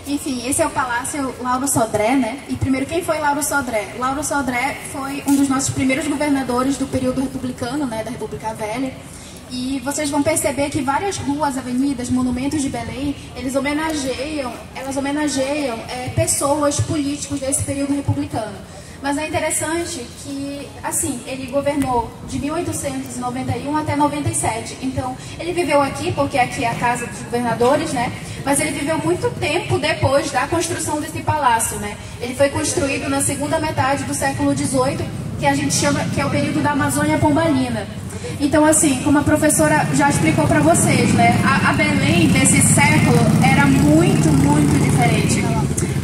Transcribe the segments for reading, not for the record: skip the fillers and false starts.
Enfim, esse é o Palácio Lauro Sodré, né? E primeiro, quem foi Lauro Sodré? Lauro Sodré foi um dos nossos primeiros governadores do período republicano, né? Da República Velha. E vocês vão perceber que várias ruas, avenidas, monumentos de Belém, elas homenageiam pessoas, políticos desse período republicano. Mas é interessante que, assim, ele governou de 1891 até 97. Então, ele viveu aqui, porque aqui é a casa dos governadores, né? Mas ele viveu muito tempo depois da construção desse palácio, né? Ele foi construído na segunda metade do século XVIII, que a gente chama, que é o período da Amazônia Pombalina. Então, assim, como a professora já explicou para vocês, né? A Belém desse século era muito, muito diferente.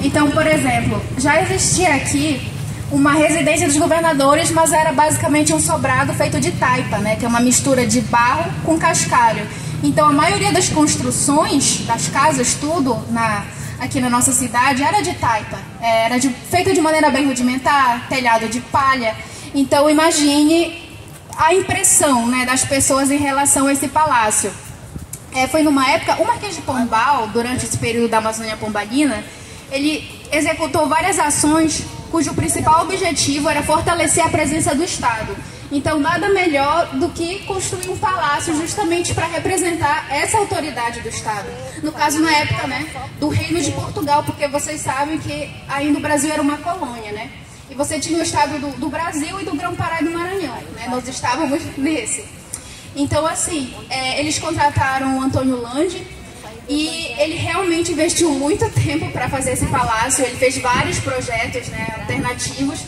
Então, por exemplo, já existia aqui uma residência dos governadores, mas era basicamente um sobrado feito de taipa, né? Que é uma mistura de barro com cascalho. Então, a maioria das construções, das casas, tudo aqui na nossa cidade, era de taipa. Feito de maneira bem rudimentar, telhado de palha. Então, imagine a impressão, né, das pessoas em relação a esse palácio. Foi numa época, o Marquês de Pombal, durante esse período da Amazônia Pombalina, ele executou várias ações cujo principal objetivo era fortalecer a presença do Estado. Então, nada melhor do que construir um palácio justamente para representar essa autoridade do Estado. No caso, na época, né, do Reino de Portugal, porque vocês sabem que ainda o Brasil era uma colônia, né? E você tinha o Estado do Brasil e do Grão-Pará e do Maranhão, né? Nós estávamos nesse. Então, assim, eles contrataram o Antônio Lande, e ele realmente investiu muito tempo para fazer esse palácio. Ele fez vários projetos, né, alternativos,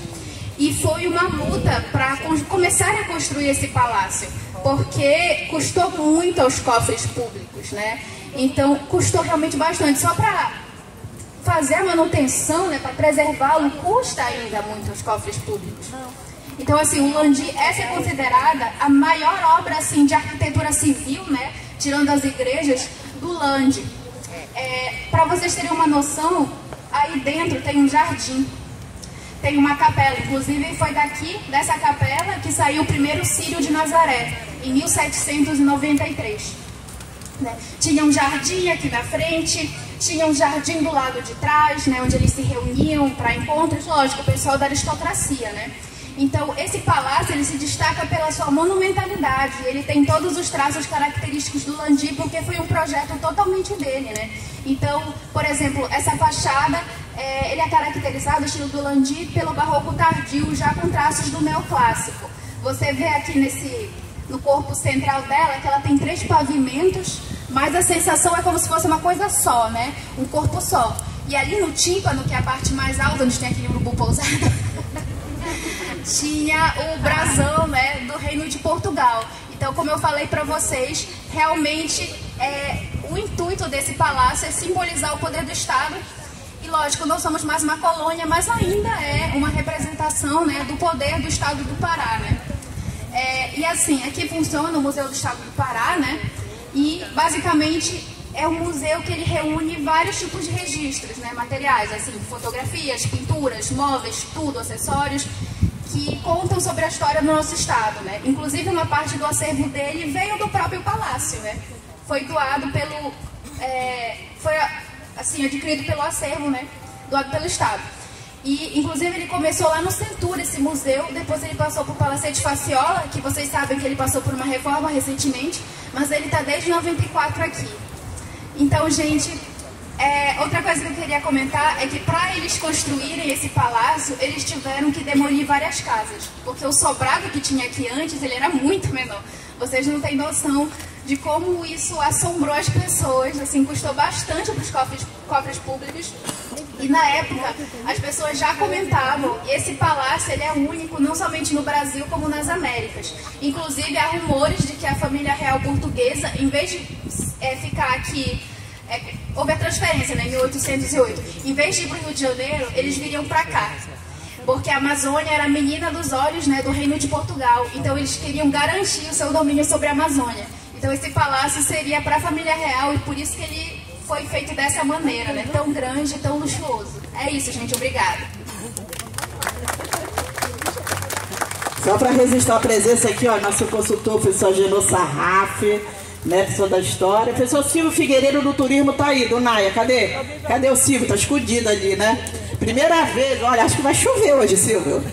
e foi uma luta para começar a construir esse palácio, porque custou muito aos cofres públicos, né? Então, custou realmente bastante. Só para fazer a manutenção, né, para preservá-lo, custa ainda muito aos cofres públicos. Então, assim, o Landi, essa é considerada a maior obra, assim, de arquitetura civil, né, tirando as igrejas, do Landi. Para vocês terem uma noção, aí dentro tem um jardim, tem uma capela. Inclusive foi dessa capela, que saiu o primeiro Círio de Nazaré, em 1793. Né? Tinha um jardim aqui na frente, tinha um jardim do lado de trás, né, onde eles se reuniam para encontros, lógico, o pessoal da aristocracia, né? Então, esse palácio, ele se destaca pela sua monumentalidade. Ele tem todos os traços característicos do Landi, porque foi um projeto totalmente dele, né? Então, por exemplo, essa fachada, ele é caracterizado, o estilo do Landi, pelo barroco tardio, já com traços do neoclássico. Você vê aqui no corpo central dela, que ela tem 3 pavimentos, mas a sensação é como se fosse uma coisa só, né? Um corpo só. E ali no tímpano, que é a parte mais alta, onde tem aquele urubu pousado, tinha o brasão, né, do Reino de Portugal. Então, como eu falei para vocês, realmente o intuito desse palácio é simbolizar o poder do Estado. E lógico, não somos mais uma colônia, mas ainda é uma representação, né, do poder do Estado do Pará, né? E assim, aqui funciona o Museu do Estado do Pará, né? E basicamente é um museu que ele reúne vários tipos de registros, né, materiais, assim, fotografias, pinturas, móveis, tudo, acessórios, que contam sobre a história do nosso estado, né? Inclusive, uma parte do acervo dele veio do próprio palácio, né? Foi doado foi assim, adquirido pelo acervo, né? Doado pelo Estado. E, inclusive, ele começou lá no Centur, esse museu, depois ele passou por Palacete Faciola, que vocês sabem que ele passou por uma reforma recentemente, mas ele está desde 94 aqui. Então, gente, outra coisa que eu queria comentar é que para eles construírem esse palácio, eles tiveram que demolir várias casas, porque o sobrado que tinha aqui antes, ele era muito menor. Vocês não têm noção de como isso assombrou as pessoas, assim, custou bastante para os cofres públicos. E na época, as pessoas já comentavam, e esse palácio ele é único não somente no Brasil, como nas Américas. Inclusive, há rumores de que a família real portuguesa, em vez de ficar aqui, houve a transferência, né, em 1808, em vez de ir para o Rio de Janeiro, eles viriam para cá. Porque a Amazônia era a menina dos olhos, né, do Reino de Portugal. Então, eles queriam garantir o seu domínio sobre a Amazônia. Então, esse palácio seria para a família real, e por isso que ele foi feito dessa maneira, né? Tão grande, tão luxuoso. É isso, gente. Obrigada. Só para registrar a presença aqui, ó, nosso consultor, o professor Genô Sarraf, né, professor da história. Professor Silvio Figueiredo do turismo tá aí, do Naia, cadê? Cadê o Silvio? Tá escondido ali, né? Primeira vez, olha, acho que vai chover hoje, Silvio.